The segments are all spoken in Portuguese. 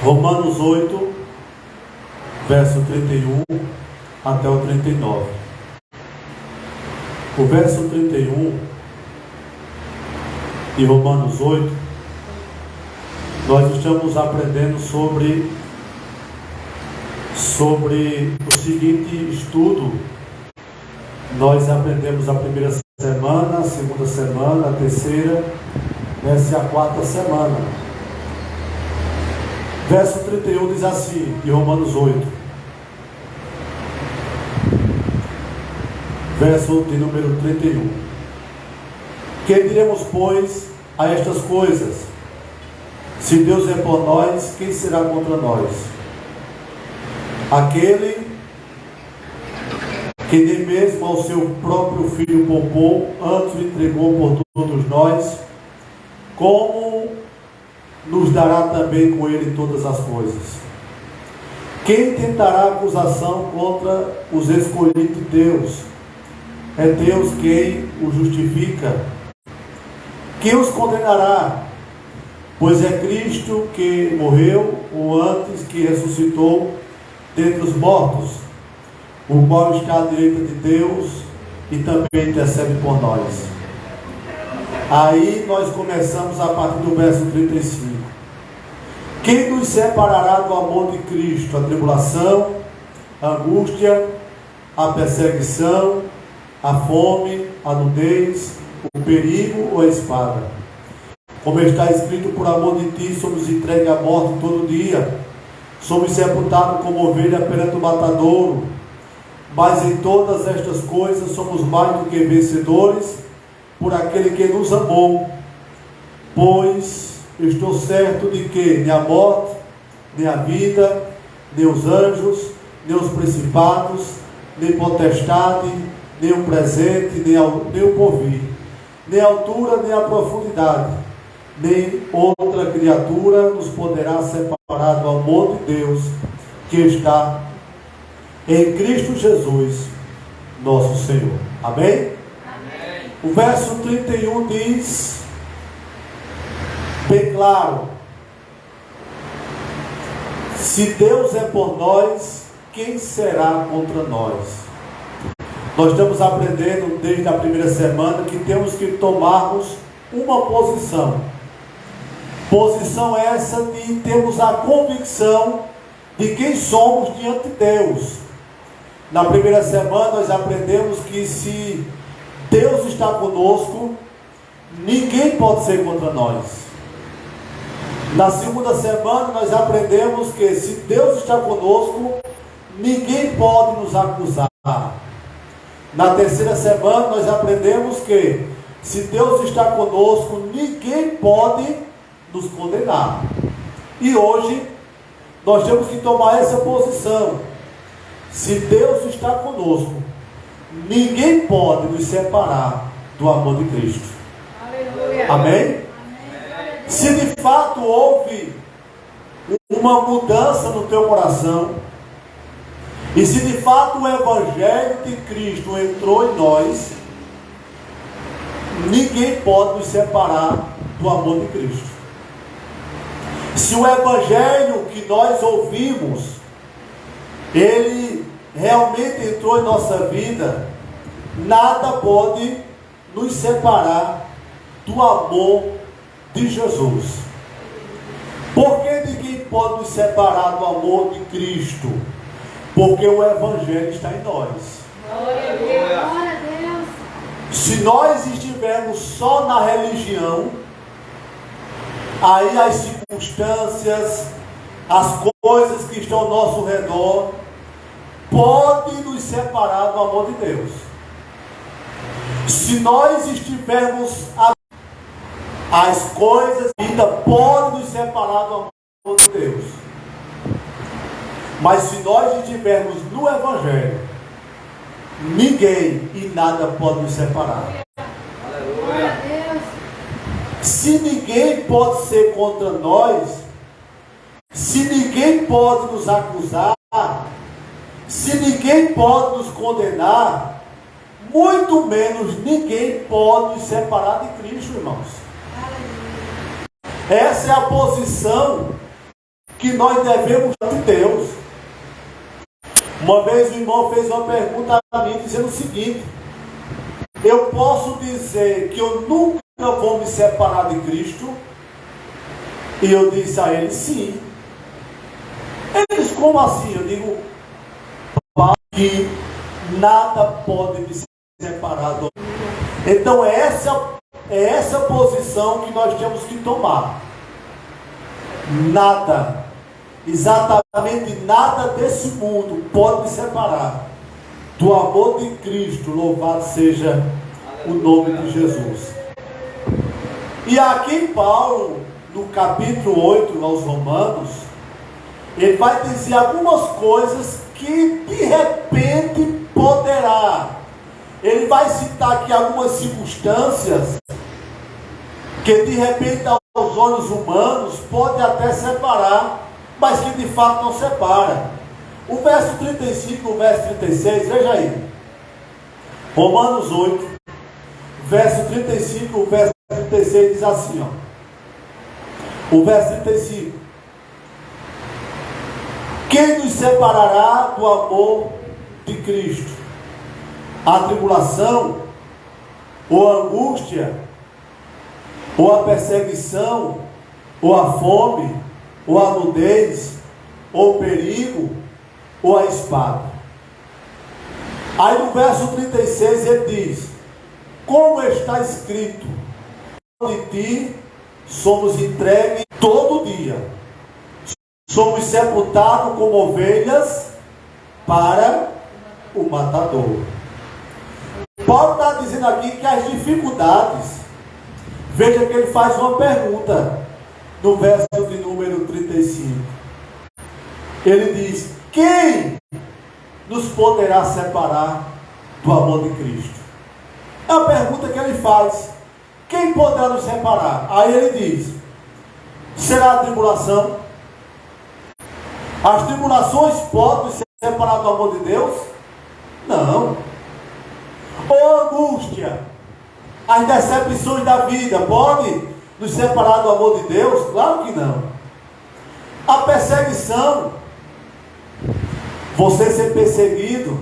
Romanos 8, verso 31 até o 39. O verso 31 de Romanos 8, nós estamos aprendendo sobre o seguinte estudo. Nós aprendemos a primeira semana, a segunda semana, a terceira, essa é a quarta semana. Verso 31 diz assim, de Romanos 8, verso de número 31. Que diremos, pois, a estas coisas? Se Deus é por nós, quem será contra nós? Aquele que nem mesmo ao seu próprio Filho poupou, antes o entregou por todos nós, como nos dará também com ele todas as coisas? Quem tentará acusação contra os escolhidos de Deus? É Deus quem os justifica. Quem os condenará? Pois é Cristo que morreu, ou antes que ressuscitou dentre os mortos, o qual está à direita de Deus e também intercede por nós. Aí nós começamos a partir do verso 35. Quem nos separará do amor de Cristo? A tribulação, a angústia, a perseguição, a fome, a nudez, o perigo ou a espada? Como está escrito, por amor de ti somos entregues à morte todo dia, somos sepultados como ovelha perante o matadouro. Mas em todas estas coisas somos mais do que vencedores por aquele que nos amou. Pois estou certo de que nem a morte, nem a vida, nem os anjos, nem os principados, nem potestade, nem o presente, nem o porvir, nem a altura, nem a profundidade, nem outra criatura nos poderá separar do amor de Deus que está em Cristo Jesus, nosso Senhor. Amém? Amém. O verso 31 diz, bem claro: se Deus é por nós, quem será contra nós? Nós estamos aprendendo desde a primeira semana que temos que tomarmos uma posição. Posição essa de termos a convicção de quem somos diante de Deus. Na primeira semana nós aprendemos que se Deus está conosco, ninguém pode ser contra nós. Na segunda semana nós aprendemos que se Deus está conosco, ninguém pode nos acusar. Na terceira semana nós aprendemos que se Deus está conosco, ninguém pode nos condenar. E hoje nós temos que tomar essa posição. Se Deus está conosco, ninguém pode nos separar do amor de Cristo. Aleluia. Amém? Amém? Se de fato houve uma mudança no teu coração, e se de fato o Evangelho de Cristo entrou em nós, ninguém pode nos separar do amor de Cristo. Se o Evangelho que nós ouvimos, ele realmente entrou em nossa vida, nada pode nos separar do amor de Jesus. Por que ninguém pode nos separar do amor de Cristo? Porque o Evangelho está em nós. Glória a Deus. Se nós estivermos só na religião, aí as circunstâncias, as coisas que estão ao nosso redor, podem nos separar do amor de Deus. Se nós estivermos, as coisas ainda podem nos separar do amor de Deus. Mas se nós estivermos no Evangelho, ninguém e nada pode nos separar. Aleluia. Se ninguém pode ser contra nós, se ninguém pode nos acusar, se ninguém pode nos condenar, muito menos ninguém pode nos separar de Cristo, irmãos. Essa é a posição que nós devemos de Deus. Uma vez o irmão fez uma pergunta a mim, dizendo o seguinte: eu posso dizer que eu nunca vou me separar de Cristo? E eu disse a ele: sim. Ele disse: como assim? Eu digo que nada pode me separar do... Então é essa posição que nós temos que tomar. Nada, exatamente nada desse mundo pode me separar do amor de Cristo. Louvado seja o nome de Jesus. E aqui Paulo, no capítulo 8 aos Romanos, ele vai dizer algumas coisas que de repente poderá. Ele vai citar aqui algumas circunstâncias que de repente aos olhos humanos pode até separar, mas que de fato não separa. O verso 35 e o verso 36, veja aí. Romanos 8, verso 35 e o verso 36 diz assim, ó. O verso 35: quem nos separará do amor de Cristo? A tribulação, ou a angústia, ou a perseguição, ou a fome, ou a nudez, ou o perigo, ou a espada. Aí no verso 36 ele diz: como está escrito, de ti somos entregues todo dia, somos sepultados como ovelhas para o matador. Paulo está dizendo aqui que as dificuldades, veja que ele faz uma pergunta no verso de número 35. Ele diz: quem nos poderá separar do amor de Cristo? É a pergunta que ele faz. Quem poderá nos separar? Aí ele diz: será a tribulação? As tribulações podem nos separar do amor de Deus? Não. Ou a angústia, as decepções da vida podem nos separar do amor de Deus? Claro que não. A perseguição, você ser perseguido,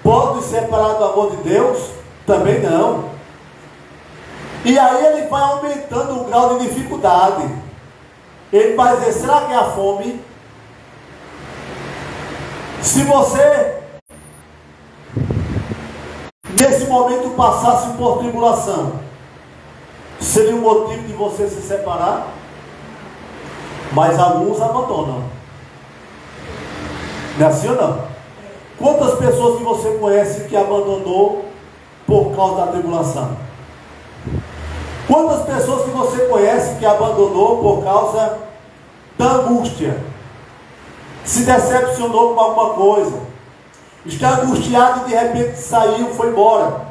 pode nos separar do amor de Deus? Também não. E aí ele vai aumentando o grau de dificuldade. Ele vai dizer: será que é a fome? Se você nesse momento passasse por tribulação, seria um motivo de você se separar? Mas alguns abandonam. Não é assim ou não? Quantas pessoas que você conhece que abandonou por causa da tribulação? Quantas pessoas que você conhece que abandonou por causa da angústia? Se decepcionou com alguma coisa, está angustiado e de repente saiu, foi embora.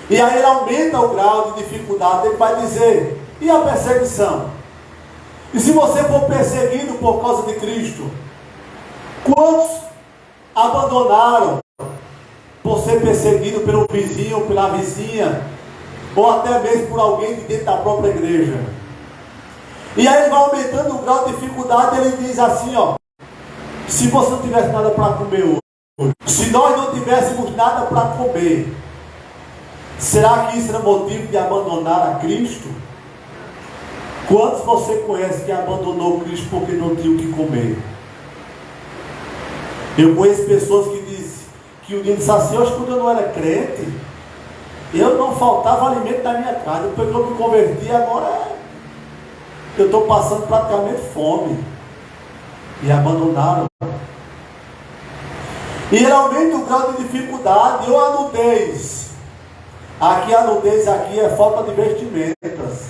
E aí ele aumenta o grau de dificuldade. Ele vai dizer: e a perseguição? E se você for perseguido por causa de Cristo? Quantos abandonaram por ser perseguido pelo vizinho, pela vizinha, ou até mesmo por alguém de dentro da própria igreja? E aí ele vai aumentando o grau de dificuldade. Ele diz assim, ó: se você não tivesse nada para comer hoje, se nós não tivéssemos nada para comer, será que isso era motivo de abandonar a Cristo? Quantos você conhece que abandonou Cristo porque não tinha o que comer? Eu conheço pessoas que dizem que um dia disse assim: hoje, quando eu não era crente, eu não faltava alimento na minha casa. Depois que eu me converti, agora eu estou passando praticamente fome. E abandonaram. E ele aumenta o grau de dificuldade, ou a nudez. Aqui a nudez aqui é falta de vestimentas.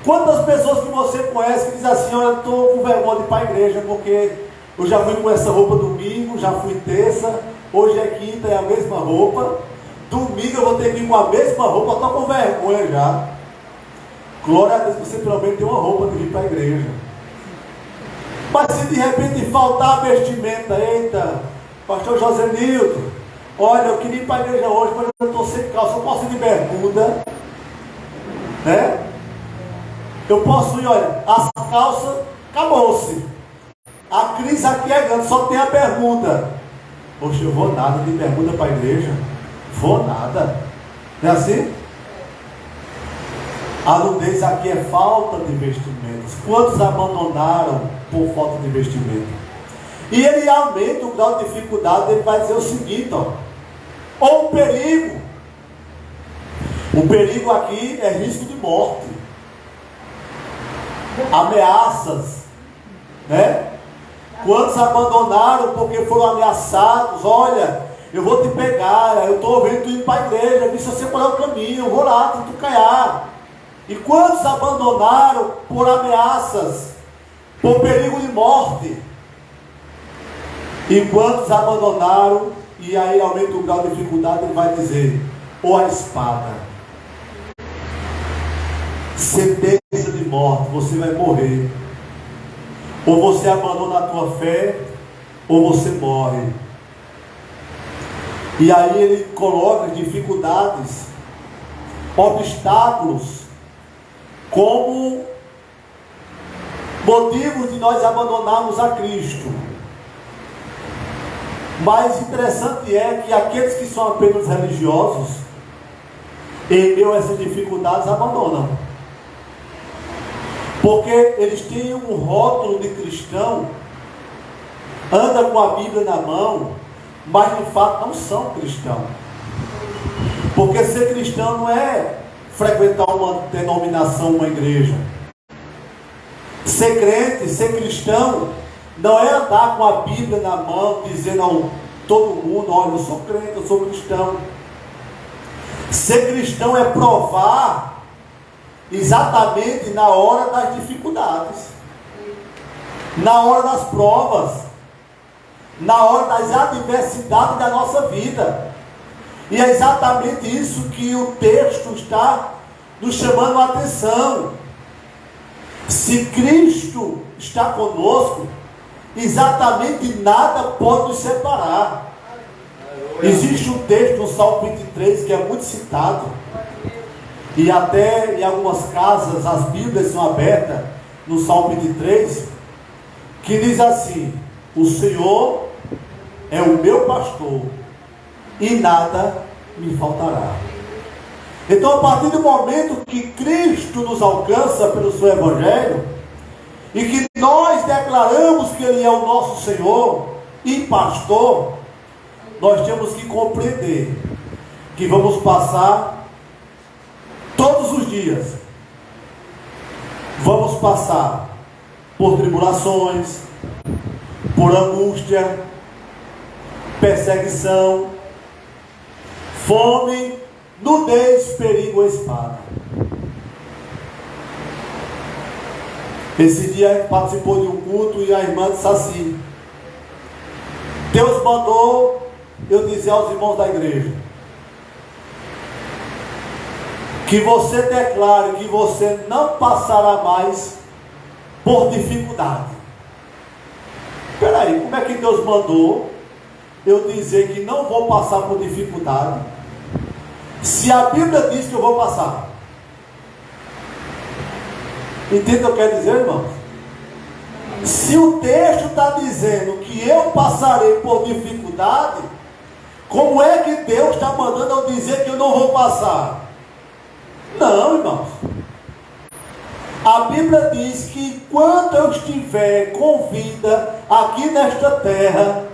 Quantas pessoas que você conhece que dizem assim: olha, eu estou com vergonha de ir para a igreja, porque eu já fui com essa roupa domingo, já fui terça, hoje é quinta, é a mesma roupa. Domingo eu vou ter que ir com a mesma roupa, estou com vergonha já. Glória a Deus que você pelo menos tem uma roupa de vir para a igreja. Mas se de repente faltar a vestimenta, eita, pastor José Nilton, olha, eu queria ir para a igreja hoje, mas eu estou sem calça, eu posso ir de bermuda, né? Eu posso ir, olha, as calças, acabou-se. A crise aqui é grande, só tem a bermuda. Poxa, eu vou nada de bermuda para a igreja. Vou nada. Não é assim? A nudez aqui é falta de investimentos. Quantos abandonaram por falta de investimento? E ele aumenta o grau de dificuldade, ele vai dizer o seguinte, ó. Ou o perigo. O perigo aqui é risco de morte. Ameaças. Né? Quantos abandonaram porque foram ameaçados? Olha, eu vou te pegar, eu estou vendo tu ir para a igreja, vi se você parar o caminho, eu vou lá, tu caiar. E quantos abandonaram por ameaças, por perigo de morte? E quantos abandonaram, e aí aumenta o grau de dificuldade, ele vai dizer, ou a espada. Sentença de morte, você vai morrer. Ou você abandona a tua fé, ou você morre. E aí ele coloca dificuldades, obstáculos, como motivos de nós abandonarmos a Cristo. Mas interessante é que aqueles que são apenas religiosos, em meio a essas dificuldades, abandonam. Porque eles têm um rótulo de cristão, anda com a Bíblia na mão, mas de fato não são cristãos. Porque ser cristão não é frequentar uma denominação, uma igreja. Ser crente, ser cristão, não é andar com a Bíblia na mão, dizendo a todo mundo, olha, eu sou crente, eu sou cristão. Ser cristão é provar exatamente na hora das dificuldades, na hora das provas, na hora das adversidades da nossa vida. E é exatamente isso que o texto está nos chamando a atenção. Se Cristo está conosco, exatamente nada pode nos separar. Existe um texto no Salmo 23 que é muito citado, e até em algumas casas as Bíblias são abertas no Salmo 23, que diz assim: o Senhor é o meu pastor e nada me faltará. Então, a partir do momento que Cristo nos alcança pelo seu Evangelho, e que nós declaramos que Ele é o nosso Senhor e pastor, nós temos que compreender que vamos passar todos os dias, vamos passar por tribulações, por angústia, perseguição, fome, nudez, perigo ou espada. Esse dia a gente participou de um culto e a irmã disse assim: Deus mandou eu dizer aos irmãos da igreja que você declare que você não passará mais por dificuldade. Espera aí, como é que Deus mandou eu dizer que não vou passar por dificuldade, se a Bíblia diz que eu vou passar? Entende o que eu quero dizer, irmãos? Se o texto está dizendo que eu passarei por dificuldade, como é que Deus está mandando eu dizer que eu não vou passar? Não, irmãos. A Bíblia diz que enquanto eu estiver com vida aqui nesta terra,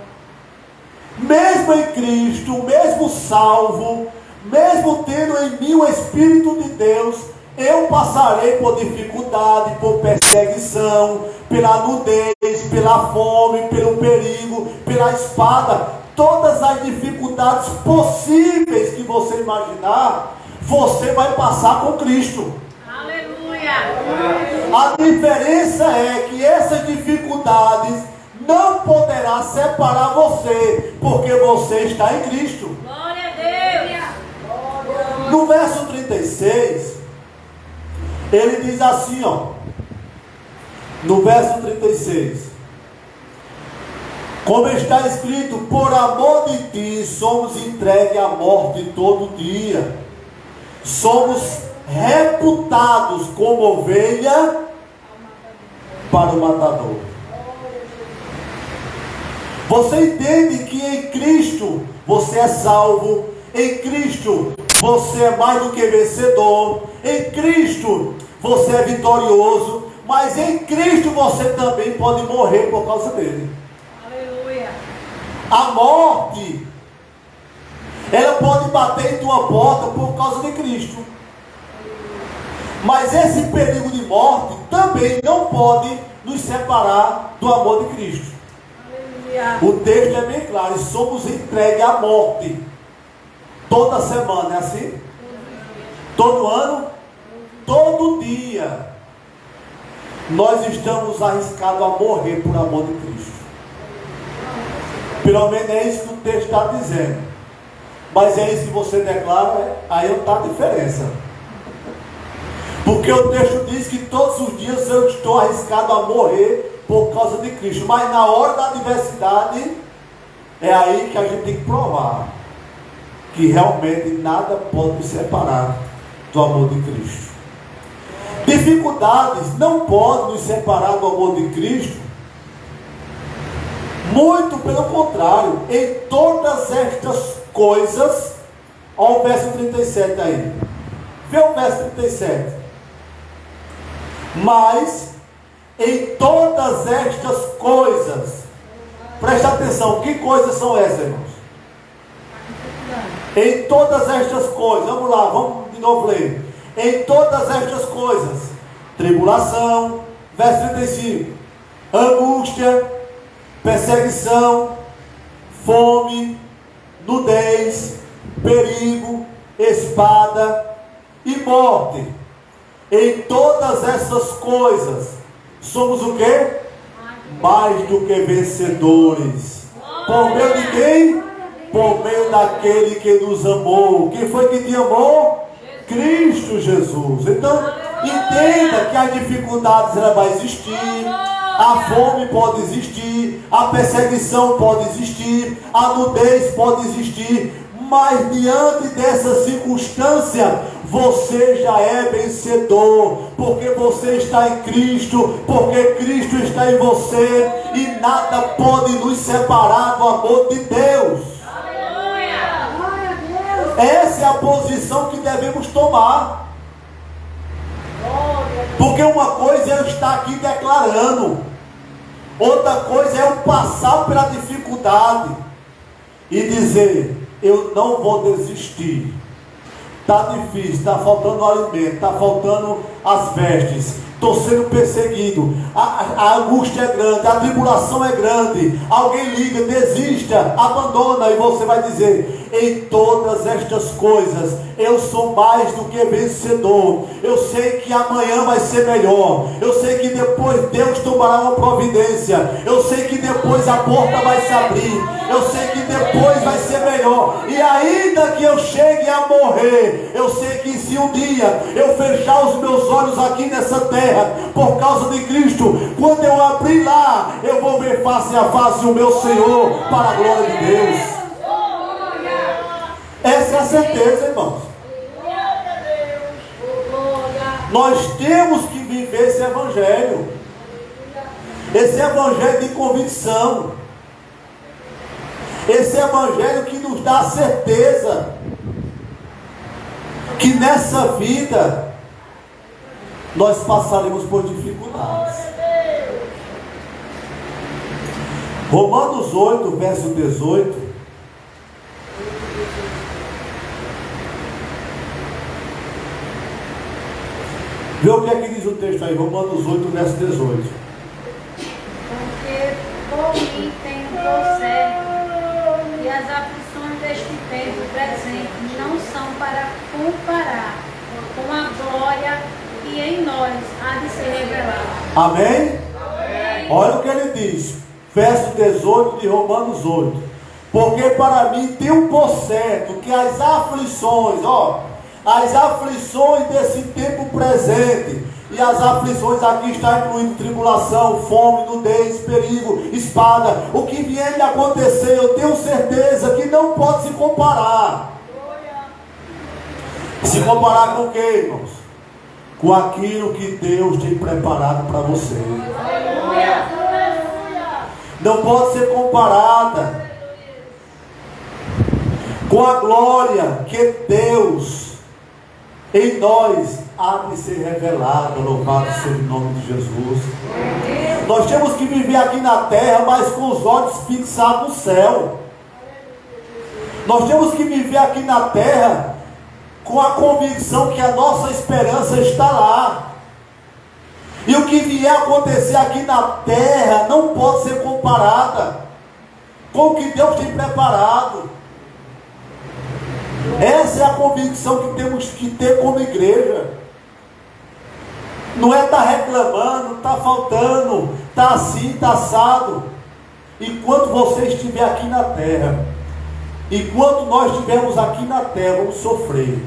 mesmo em Cristo, mesmo salvo, mesmo tendo em mim o Espírito de Deus, eu passarei por dificuldade, por perseguição, pela nudez, pela fome, pelo perigo, pela espada. Todas as dificuldades possíveis que você imaginar, você vai passar com Cristo. Aleluia! A diferença é que essas dificuldades não poderá separar você, porque você está em Cristo. Glória a Deus! No verso 36, ele diz assim, ó, no verso 36, como está escrito, por amor de ti somos entregues à morte todo dia, somos reputados como ovelha para o matador. Você entende que em Cristo você é salvo, em Cristo você é mais do que vencedor, em Cristo você é vitorioso, mas em Cristo você também pode morrer por causa dele. Aleluia. A morte, ela pode bater em tua porta por causa de Cristo, mas esse perigo de morte também não pode nos separar do amor de Cristo. Aleluia. O texto é bem claro, somos entregues à morte toda semana, é assim? Todo ano? Todo dia nós estamos arriscados a morrer por amor de Cristo. Pelo menos é isso que o texto está dizendo. Mas é isso que você declara, aí está a diferença. Porque o texto diz que todos os dias eu estou arriscado a morrer por causa de Cristo. Mas na hora da adversidade, é aí que a gente tem que provar que realmente nada pode nos separar do amor de Cristo. Dificuldades não podem nos separar do amor de Cristo. Muito pelo contrário, em todas estas coisas, olha o verso 37 aí. Vê o verso 37. Mas em todas estas coisas, presta atenção, que coisas são essas, irmãos? Em todas estas coisas, vamos lá, vamos de novo ler. Em todas estas coisas, tribulação, verso 35, angústia, perseguição, fome, nudez, perigo, espada e morte. Em todas essas coisas, somos o quê? Mais do que vencedores. Por meio de quem? Por meio daquele que nos amou. Quem foi que te amou? Cristo Jesus. Então, entenda que as dificuldades ela vai existir, a fome pode existir, a perseguição pode existir, a nudez pode existir, mas diante dessa circunstância, você já é vencedor, porque você está em Cristo, porque Cristo está em você, e nada pode nos separar do amor de Deus. Essa é a posição que devemos tomar. Porque uma coisa é eu estar aqui declarando, outra coisa é eu passar pela dificuldade e dizer: eu não vou desistir. Está difícil, está faltando alimento, está faltando as vestes, estou sendo perseguido, a angústia é grande, a tribulação é grande, alguém liga, desista, abandona, e você vai dizer: em todas estas coisas eu sou mais do que vencedor. Eu sei que amanhã vai ser melhor, eu sei que depois Deus tomará uma providência, eu sei que depois a porta vai se abrir, eu sei que depois vai ser melhor, e ainda que eu chegue a morrer, eu sei que se um dia eu fechar os meus olhos aqui nessa terra, por causa de Cristo, quando eu abrir lá, eu vou ver face a face o meu Senhor, para a glória de Deus. Essa é a certeza, irmãos. Nós temos que viver esse evangelho de convicção, esse evangelho que nos dá a certeza que nessa vida nós passaremos por dificuldades. Romanos 8, verso 18. Vê o que é que diz o texto aí, Romanos 8, verso 18. Porque por mim tenho por certo que as aflições deste tempo presente não são para comparar com a glória que em nós há de se revelar. Amém? Amém. Olha o que ele diz, verso 18 de Romanos 8. Porque para mim tenho por certo que as aflições, as aflições desse tempo presente, e as aflições aqui está incluindo tribulação, fome, nudez, perigo, espada, o que vier de acontecer, eu tenho certeza que não pode se comparar. Se comparar com o que, irmãos? com aquilo que Deus tem preparado para você. Não pode ser comparada com a glória que Deus em nós há de ser revelada. Louvado seja o nome de Jesus. Nós temos que viver aqui na terra, mas com os olhos fixados no céu. Nós temos que viver aqui na terra com a convicção que a nossa esperança está lá. E o que vier acontecer aqui na terra não pode ser comparada com o que Deus tem preparado. Essa é a convicção que temos que ter como igreja. Não é estar reclamando, está faltando, está assim, está assado. Enquanto você estiver aqui na terra, enquanto nós estivermos aqui na terra, vamos sofrer.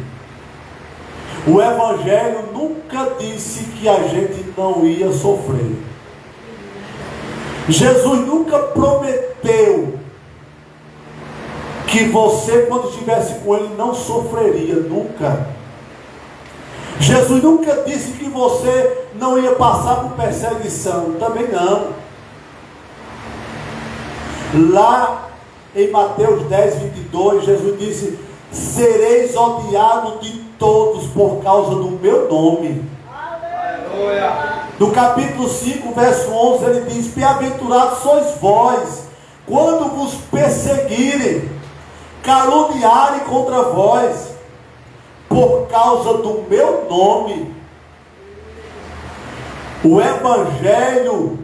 O Evangelho nunca disse que a gente não ia sofrer. Jesus nunca prometeu que você, quando estivesse com Ele, não sofreria, nunca. Jesus nunca disse que você não ia passar por perseguição, também não. Lá em Mateus 10, 22, Jesus disse: sereis odiados de todos por causa do meu nome. Aleluia. No capítulo 5, verso 11, ele diz: bem-aventurados sois vós, quando vos perseguirem, caluniarem contra vós, por causa do meu nome. O Evangelho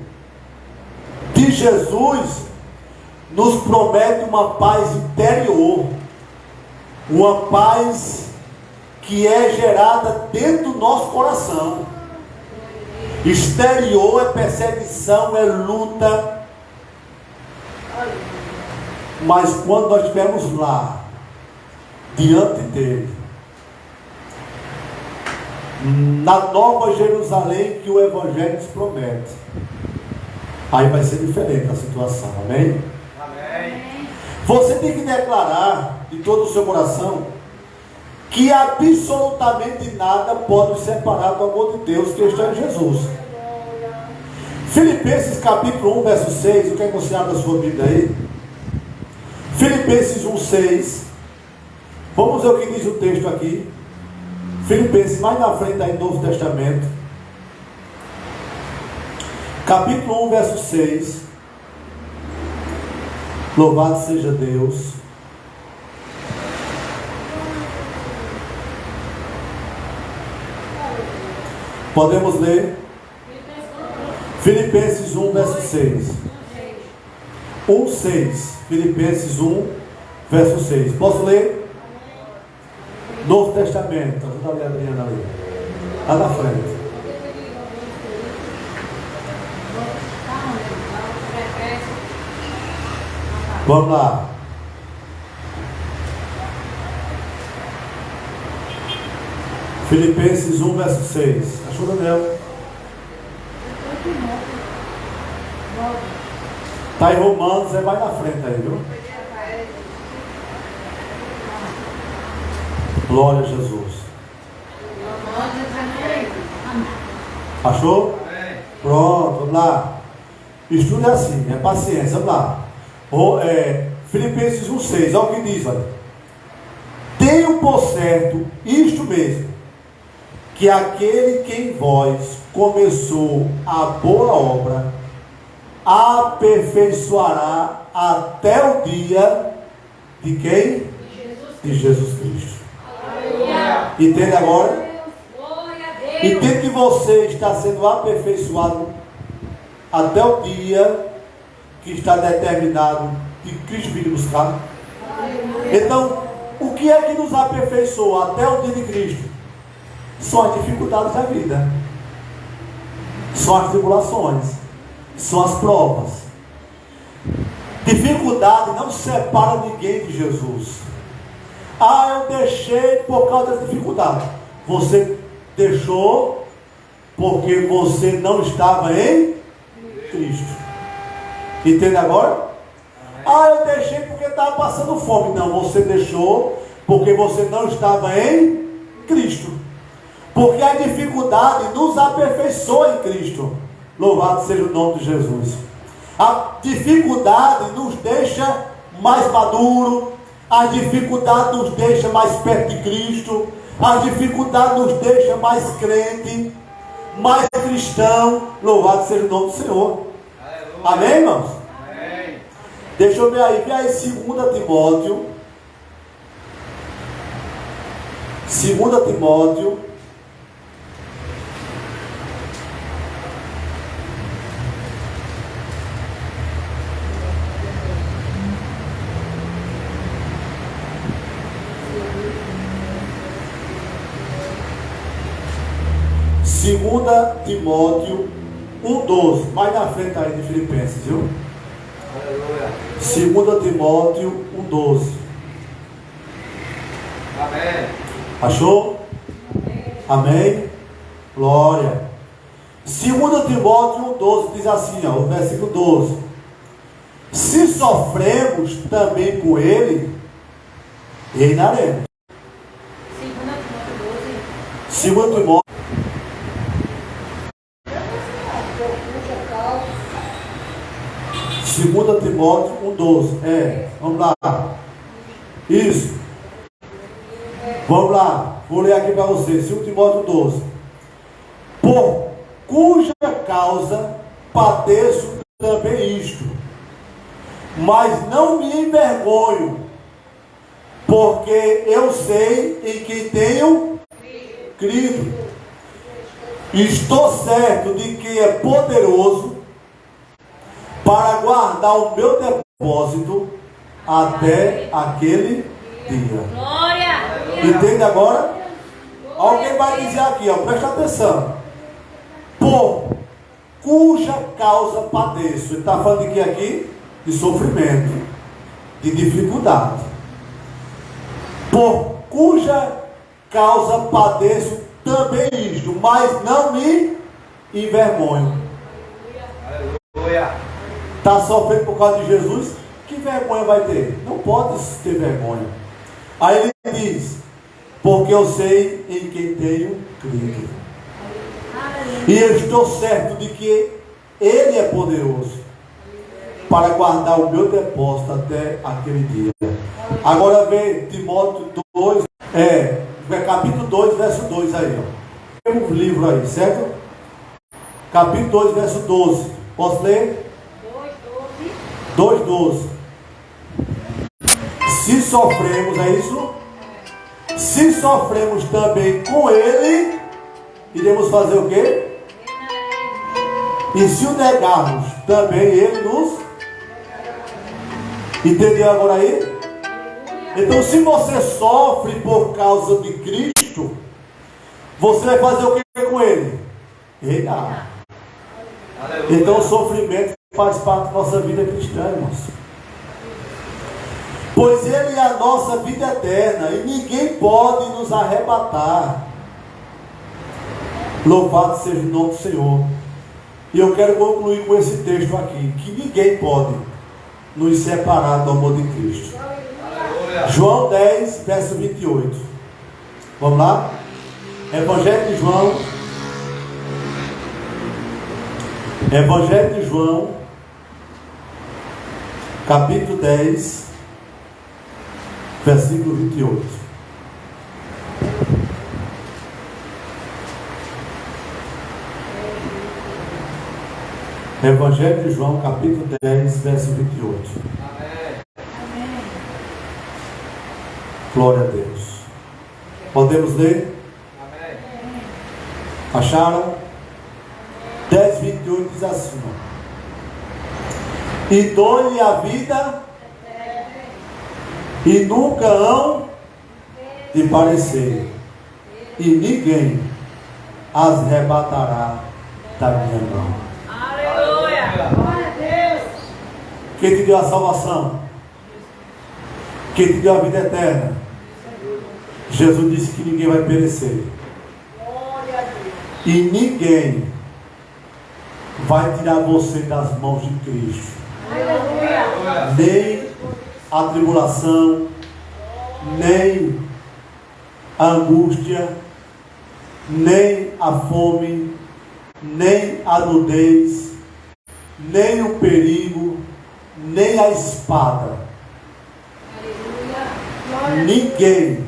de Jesus nos promete uma paz interior, uma paz que é gerada dentro do nosso coração. Exterior é perseguição, é luta. Mas quando nós estivermos lá, diante dele, na Nova Jerusalém que o Evangelho nos promete, aí vai ser diferente a situação, amém? Amém. Você tem que declarar de todo o seu coração que absolutamente nada pode nos separar do amor de Deus que está em Jesus. Filipenses capítulo 1, verso 6, o que é que você abre a sua Bíblia aí? Filipenses 1, 6. Vamos ver o que diz o texto aqui. Filipenses, mais na frente aí, Novo Testamento. Capítulo 1, verso 6. Louvado seja Deus. Podemos ler? Filipenses 1, verso 6. 1, 6. Filipenses 1, verso 6. Posso ler? Novo Testamento. Ajuda a Adriana ali. Lá na frente. Vamos lá. Filipenses 1, verso 6. Achou, Daniel? Está em Romanos, é mais na frente aí, viu? Glória a Jesus. Achou? Pronto, vamos lá. Estudo é assim, é paciência, vamos lá. Filipenses 1, 6, olha o que diz, olha. Tenho por certo isto mesmo, que aquele que em vós começou a boa obra, aperfeiçoará até o dia de quem? De Jesus Cristo. Aleluia. Entende agora? Entende que você está sendo aperfeiçoado até o dia que está determinado de Cristo vir buscar. Aleluia. Então, o que é que nos aperfeiçoa até o dia de Cristo? São as dificuldades da vida, são as tribulações, são as provas. Dificuldade não separa ninguém de Jesus. Eu deixei por causa da dificuldade. Você deixou porque você não estava em Cristo. Entende agora? Eu deixei porque estava passando fome. Não, você deixou porque você não estava em Cristo. Porque a dificuldade nos aperfeiçoa em Cristo. Louvado seja o nome de Jesus. A dificuldade nos deixa mais maduro. A dificuldade nos deixa mais perto de Cristo. A dificuldade nos deixa mais crente, mais cristão. Louvado seja o nome do Senhor. Aleluia. Amém, irmãos? Amém. Deixa eu ver aí. Vê aí 2 Timóteo. 2 Timóteo. Segunda Timóteo 1,12, mais na frente aí de Filipenses, viu? Aleluia. 2 Timóteo 1,12. Amém. Achou? Amém. Glória. 2 Timóteo 1,12 diz assim, ó, o versículo 12: se sofremos também com ele, reinaremos. 2 Timóteo 2 Timóteo 1,12. Vamos lá. Isso. Vamos lá. Vou ler aqui para vocês. 2 Timóteo 1,12. Por cuja causa padeço também isto, mas não me envergonho, porque eu sei em quem tenho crido. Estou certo de que é poderoso para guardar o meu depósito até aquele dia. Glória! Entende agora? Alguém vai dizer aqui, ó, presta atenção. Por cuja causa padeço. Ele está falando de que aqui? De sofrimento, de dificuldade. Por cuja causa padeço também isto, mas não me envergonho. Aleluia. Está sofrendo por causa de Jesus? Que vergonha vai ter? Não pode ter vergonha. Aí ele diz: porque eu sei em quem tenho crido, e eu estou certo de que Ele é poderoso para guardar o meu depósito até aquele dia. Agora vem Timóteo 2, capítulo 2, verso 2 aí, ó. Tem um livro aí, certo? Capítulo 2, verso 12. Posso ler? 2,12. Se sofremos, é isso? Se sofremos também com Ele, iremos fazer o quê? E se o negarmos, também Ele nos... Entendeu agora aí? Então, se você sofre por causa de Cristo, você vai fazer o que com Ele? Reinar. Então, o sofrimento faz parte da nossa vida cristã, irmãos. Pois Ele é a nossa vida eterna e ninguém pode nos arrebatar. Louvado seja o nome do Senhor. E eu quero concluir com esse texto aqui, que ninguém pode nos separar do amor de Cristo. João 10, verso 28. Vamos lá? Evangelho de João. Evangelho de João, capítulo 10, versículo 28. Evangelho de João, capítulo 10, verso 28. Amém. Glória a Deus. Podemos ler? Amém. Acharam? 10, 28 diz assim: e dou-lhe a vida e nunca hão de parecer, e ninguém as arrebatará da minha mão. Aleluia! Glória a Deus! Quem te deu a salvação? Quem te deu a vida eterna? Jesus disse que ninguém vai perecer. Glória a Deus! E ninguém vai tirar você das mãos de Cristo. Aleluia. Nem a tribulação, nem a angústia, nem a fome, nem a nudez, nem o perigo, nem a espada. Ninguém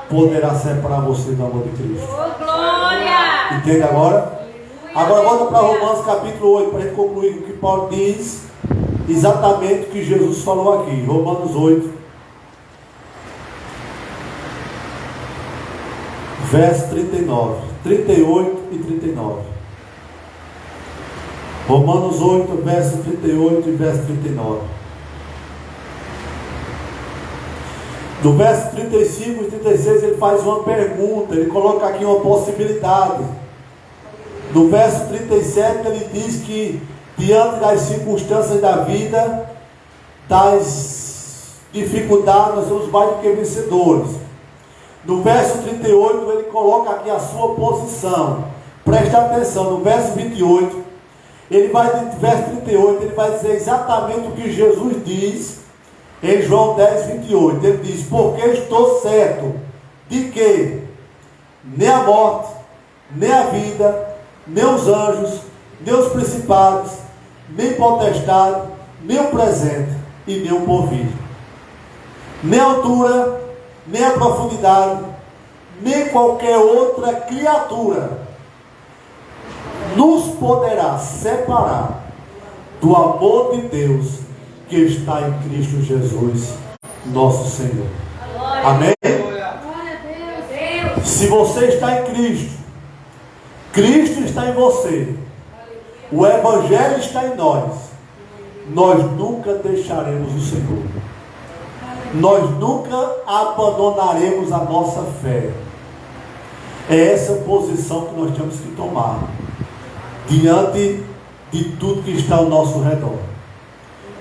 poderá separar você do amor de Cristo. Glória! Entende agora? Agora volta para Romanos capítulo 8, para a gente concluir o que Paulo diz, exatamente o que Jesus falou aqui. Romanos 8, verso 39, 38 e 39. Romanos 8, verso 38 e verso 39. No verso 35 e 36 ele faz uma pergunta, ele coloca aqui uma possibilidade. No verso 37 ele diz que diante das circunstâncias da vida, das dificuldades, nós somos mais do que vencedores. No verso 38 ele coloca aqui a sua posição. Presta atenção, no verso 28, no verso 38 ele vai dizer exatamente o que Jesus diz em João 10, 28. Ele diz: porque estou certo de que nem a morte, nem a vida, nem os anjos, nem os principados, nem potestade, nem o presente e nem o porvir, nem a altura, nem a profundidade, nem qualquer outra criatura nos poderá separar do amor de Deus que está em Cristo Jesus, nosso Senhor. Amém? Se você está em Cristo, Cristo está em você, o Evangelho está em nós nunca deixaremos o Senhor. Nós nunca abandonaremos a nossa fé. É essa posição que nós temos que tomar diante de tudo que está ao nosso redor.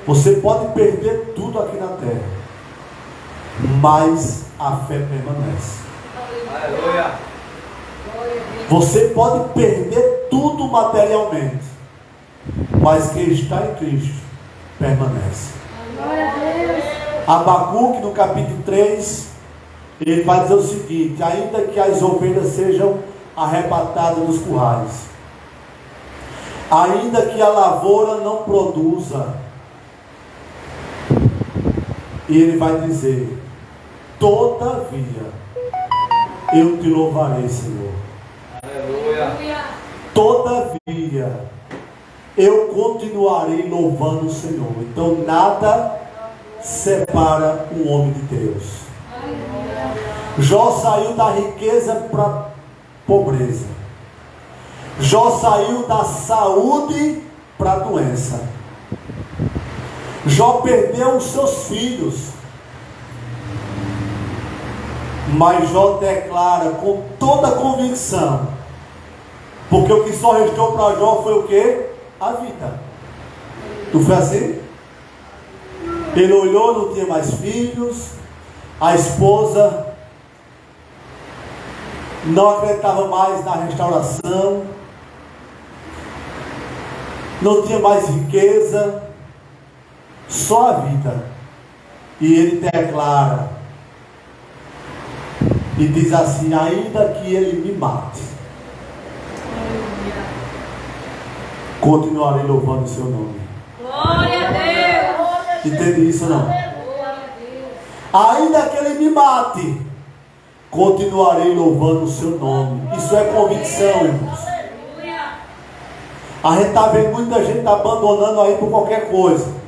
Você pode perder tudo aqui na terra, mas a fé permanece. Aleluia. Você pode perder tudo materialmente, mas quem está em Cristo permanece. Abacuque, no capítulo 3, ele vai dizer o seguinte: ainda que as ovelhas sejam arrebatadas dos currais, ainda que a lavoura não produza, e ele vai dizer: todavia eu te louvarei, Senhor. Aleluia. Todavia eu continuarei louvando o Senhor. Então nada separa o homem de Deus. Jó saiu da riqueza para a pobreza. Jó saiu da saúde para a doença. Jó perdeu os seus filhos, mas Jó declara com toda a convicção, porque o que só restou para Jó foi o quê? A vida. Não foi assim? Ele olhou, não tinha mais filhos, a esposa não acreditava mais na restauração, não tinha mais riqueza, só a vida. E ele declara e diz assim: ainda que ele me mate, continuarei louvando o seu nome. Glória a Deus! Entende isso ou não? Ainda que ele me mate, continuarei louvando o seu nome. Isso é convicção, irmãos. A gente está vendo muita gente abandonando aí por qualquer coisa.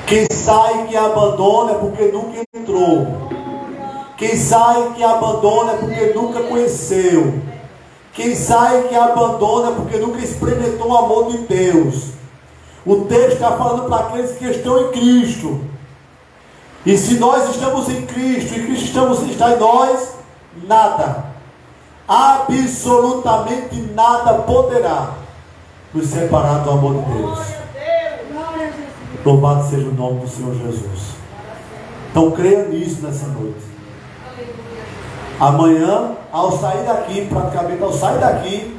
Quem sai que abandona é porque nunca entrou. Quem sai que abandona é porque nunca conheceu. Quem sai que abandona é porque nunca experimentou o amor de Deus. O texto está falando para aqueles que estão em Cristo. E se nós estamos em Cristo e Cristo está em nós, nada, absolutamente nada poderá nos separar do amor de Deus. Louvado seja o nome do Senhor Jesus. Então creia nisso nessa noite. Amanhã, ao sair daqui, praticamente ao sair daqui,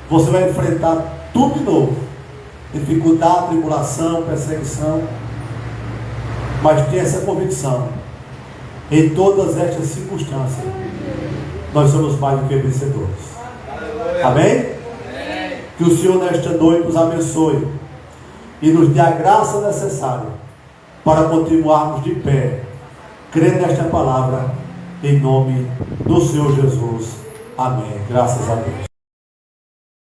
você vai enfrentar tudo de novo. Dificuldade, tribulação, perseguição. Mas tenha essa convicção: em todas estas circunstâncias, nós somos mais do que vencedores. Aleluia. Amém? Que o Senhor nesta noite nos abençoe e nos dê a graça necessária para continuarmos de pé, crendo nesta palavra, em nome do Senhor Jesus. Amém. Graças a Deus.